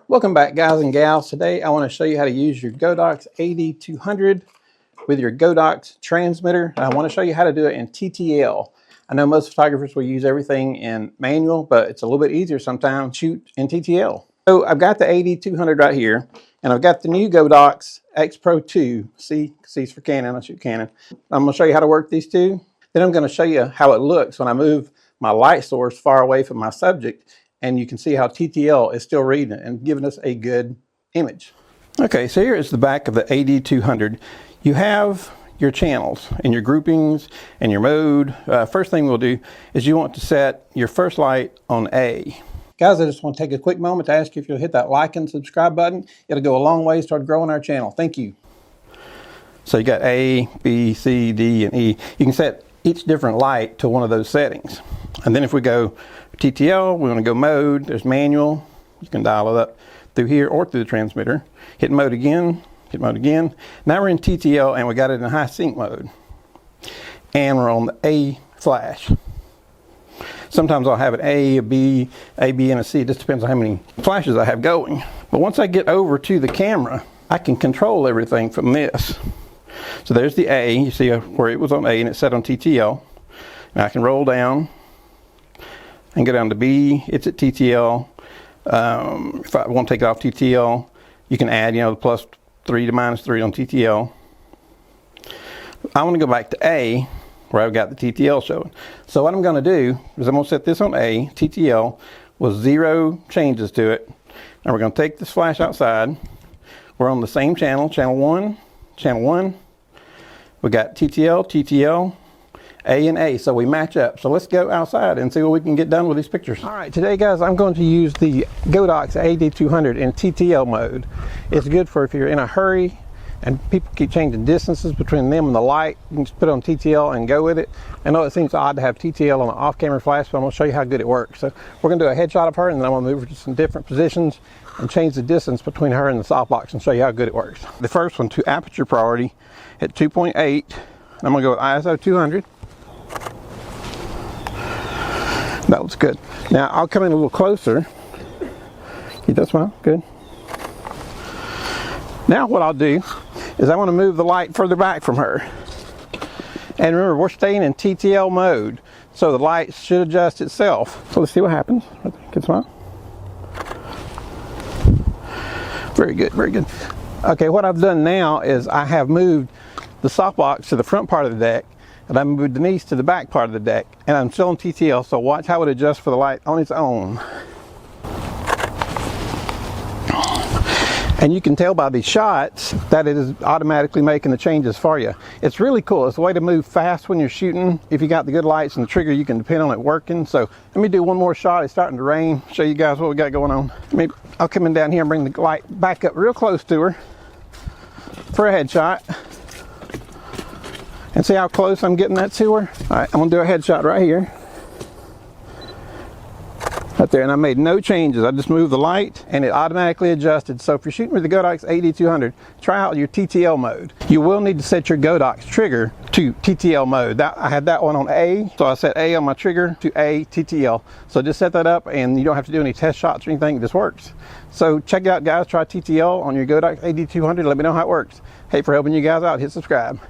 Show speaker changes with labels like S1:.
S1: Welcome back, guys and gals. Today I want to show you how to use your Godox Ad200 with your Godox transmitter. I want to show you how to do it in TTL. I know most photographers will use everything in manual, but it's a little bit easier sometimes to shoot in TTL. So I've got the Ad200 right here, and I've got the new Godox X Pro 2. C's for Canon, I shoot Canon. I'm going to show you how to work these two. Then I'm going to show you how it looks when I move my light source far away from my subject, and you can see how TTL is still reading it and giving us a good image. Okay, so here is the back of the Ad200. You have your channels and your groupings and your mode. First thing we'll do is you want to set your first light on A. Guys, I just want to take a quick moment to ask you if you'll hit that like and subscribe button. It'll go a long way toward growing our channel. Thank you. So you got A, B, C, D, and E. You can set each different light to one of those settings. And then if we go TTL, we want to go mode. There's manual. You can dial it up through here or through the transmitter. Hit mode again. Hit mode again. Now we're in TTL and we got it in high sync mode. And we're on the A flash. Sometimes I'll have an A, a B, and a C. It just depends on how many flashes I have going. But once I get over to the camera, I can control everything from this. So there's the A. You see where it was on A and it's set on TTL. Now I can roll down and go down to B. It's at TTL. If I want to take it off TTL, you can add, the +3 to -3 on TTL. I want to go back to A, where I've got the TTL showing. So what I'm going to do is I'm going to set this on A, TTL, with 0 changes to it. Now we're going to take this flash outside. We're on the same channel, channel 1. We got TTL, TTL, A and A, so we match up. So let's go outside and see what we can get done with these pictures. All right, today guys, I'm going to use the Godox Ad200 in TTL mode. It's good for if you're in a hurry and people keep changing distances between them and the light. You can just put it on TTL and go with it. I know it seems odd to have TTL on an off-camera flash, but I'm going to show you how good it works. So we're going to do a headshot of her, and then I'm going to move her to some different positions and change the distance between her and the softbox and show you how good it works. The first one, to aperture priority at 2.8. I'm going to go with ISO 200. That looks good. Now I'll come in a little closer. Keep that smile, good. Now what I'll do is I want to move the light further back from her. And remember, we're staying in TTL mode, so the light should adjust itself. So let's see what happens. Good smile. Very good, very good. Okay, what I've done now is I have moved the softbox to the front part of the deck, and I moved Denise to the back part of the deck, and I'm still in TTL, so watch how it adjusts for the light on its own. And you can tell by these shots that it is automatically making the changes for you. It's really cool. It's a way to move fast when you're shooting. If you got the good lights and the trigger, you can depend on it working. So let me do one more shot. It's starting to rain. Show you guys what we got going on. Maybe I'll come in down here and bring the light back up real close to her for a headshot. And see how close I'm getting that to her? All right, I'm gonna do a headshot right here. Right there, and I made no changes. I just moved the light and it automatically adjusted. So if you're shooting with the Godox Ad200, try out your TTL mode. You will need to set your Godox trigger to TTL mode. I had that one on A, so I set A on my trigger to A TTL. So just set that up and you don't have to do any test shots or anything, it just works. So check it out guys, try TTL on your Godox Ad200, let me know how it works. Hey, for helping you guys out, hit subscribe.